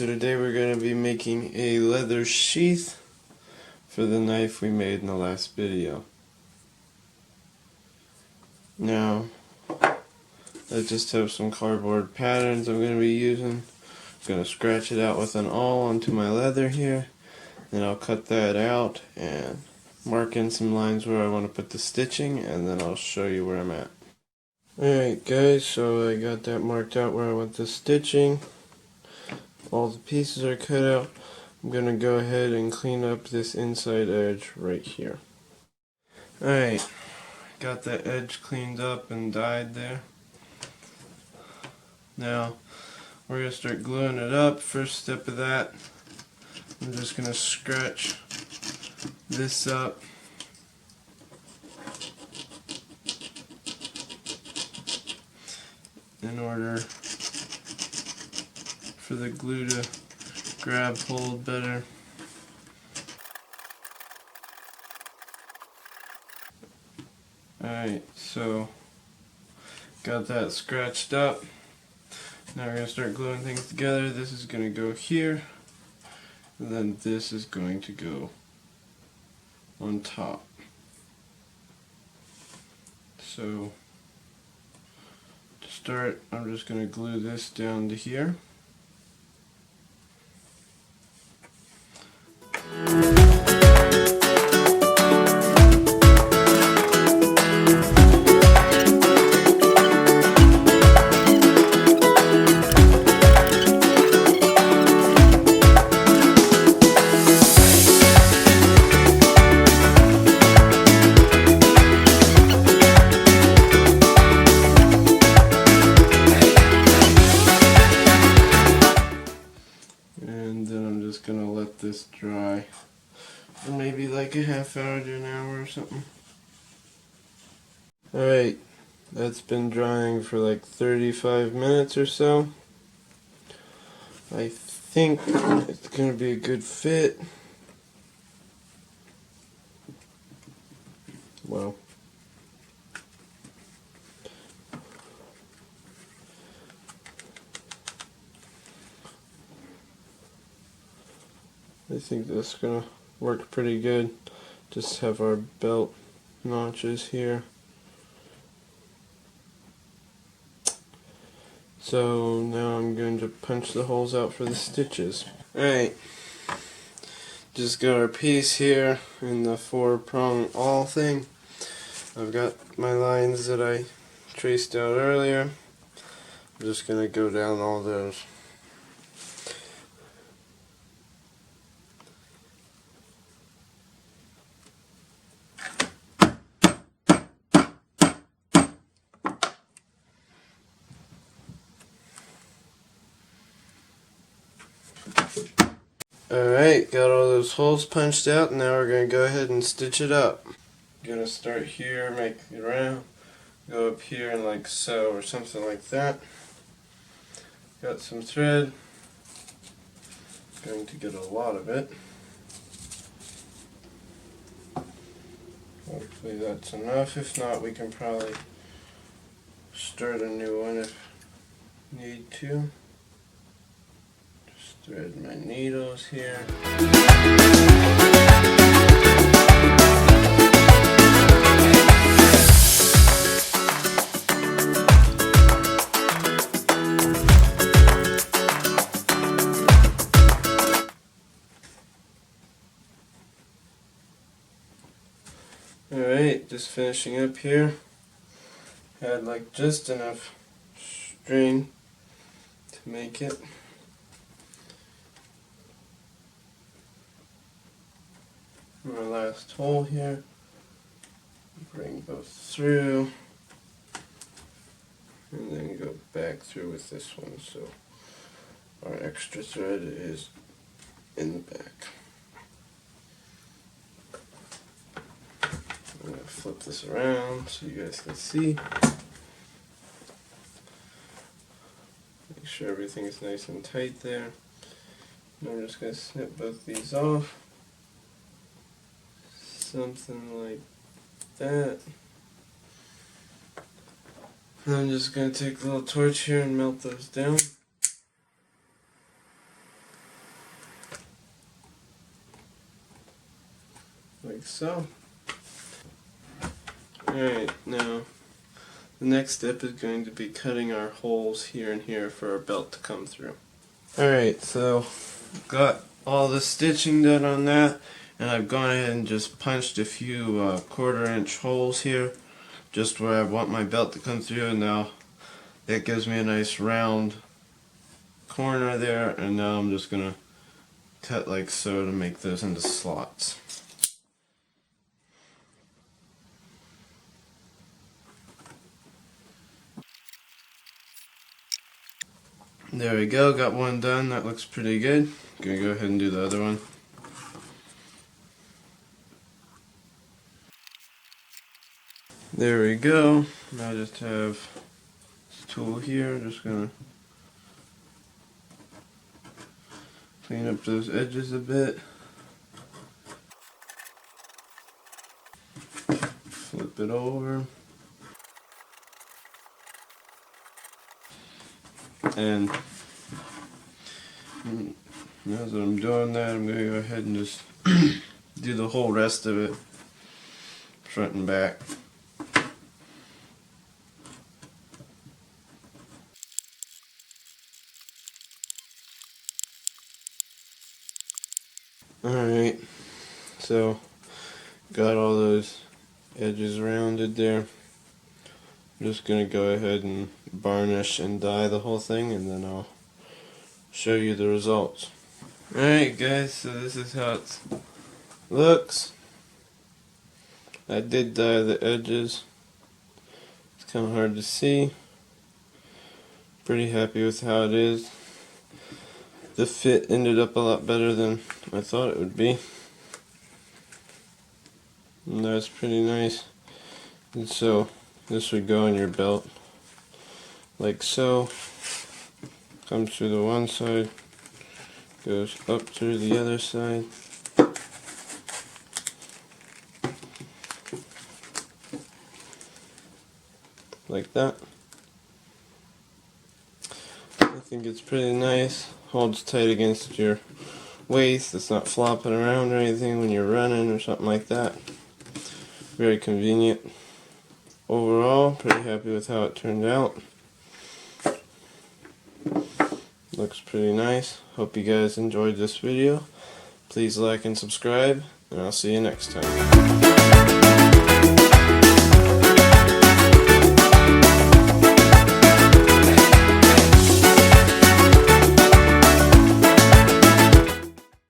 so today we're going to be making a leather sheath for the knife we made in the last video. Now, I just have some cardboard patterns I'm going to be using. I'm going to scratch it out with an awl onto my leather here. Then I'll cut that out and mark in some lines where I want to put the stitching, and then I'll show you where I'm at. Alright guys, so I got that marked out where I want the stitching. All the pieces are cut out. I'm going to go ahead and clean up this inside edge right here. Alright, got that edge cleaned up and dyed there. Now, we're going to start gluing it up. First step of that, I'm just going to scratch this up. In order for the glue to grab hold better. Alright, so got that scratched up. Now we're going to start gluing things together. This is going to go here, and then this is going to go on top. So to start, I'm just going to glue this down to here. And then I'm just going to let this dry for maybe like a half hour to an hour or something. Alright, that's been drying for like 35 minutes or so. I think it's going to be a good fit. Well, I think that's going to work pretty good. Just have our belt notches here. So now I'm going to punch the holes out for the stitches. Alright, just got our piece here in the 4-prong awl thing. I've got my lines that I traced out earlier. I'm just going to go down all those. Alright, got all those holes punched out, and now we're going to go ahead and stitch it up. Going to start here, make it round, go up here and like so, or something like that. Got some thread, going to get a lot of it. Hopefully that's enough. If not, we can probably start a new one if need to. Just thread my needles here. Alright, just finishing up here. Had like just enough string to make it. My last hole here. Bring both through. And then go back through with this one, so our extra thread is in the back. I'm going to flip this around so you guys can see. Make sure everything is nice and tight there. And I'm just going to snip both these off. Something like that. And I'm just going to take a little torch here and melt those down. like so. Alright, now the next step is going to be cutting our holes here and here for our belt to come through. Alright, so got all the stitching done on that, and I've gone ahead and just punched a few 1/4 inch holes here, just where I want my belt to come through, and now that gives me a nice round corner there, and now I'm just going to cut like so to make those into slots. There we go, got one done. That looks pretty good. Gonna go ahead and do the other one. There we go. Now I just have this tool here. Just gonna clean up those edges a bit. Flip it over. And now that I'm doing that, I'm going to go ahead and just do the whole rest of it, front and back. Alright, so got all those edges rounded there. I'm just going to go ahead and varnish and dye the whole thing, and then I'll show you the results. Alright guys, so this is how it looks. I did dye the edges. It's kind of hard to see. Pretty happy with how it is. The fit ended up a lot better than I thought it would be. And that's pretty nice. And so this would go on your belt like so. Comes through the one side, goes up through the other side. Like that. I think it's pretty nice. Holds tight against your waist. It's not flopping around or anything when you're running or something like that. Very convenient. Overall, pretty happy with how it turned out. Looks pretty nice. Hope you guys enjoyed this video. Please like and subscribe, and I'll see you next time.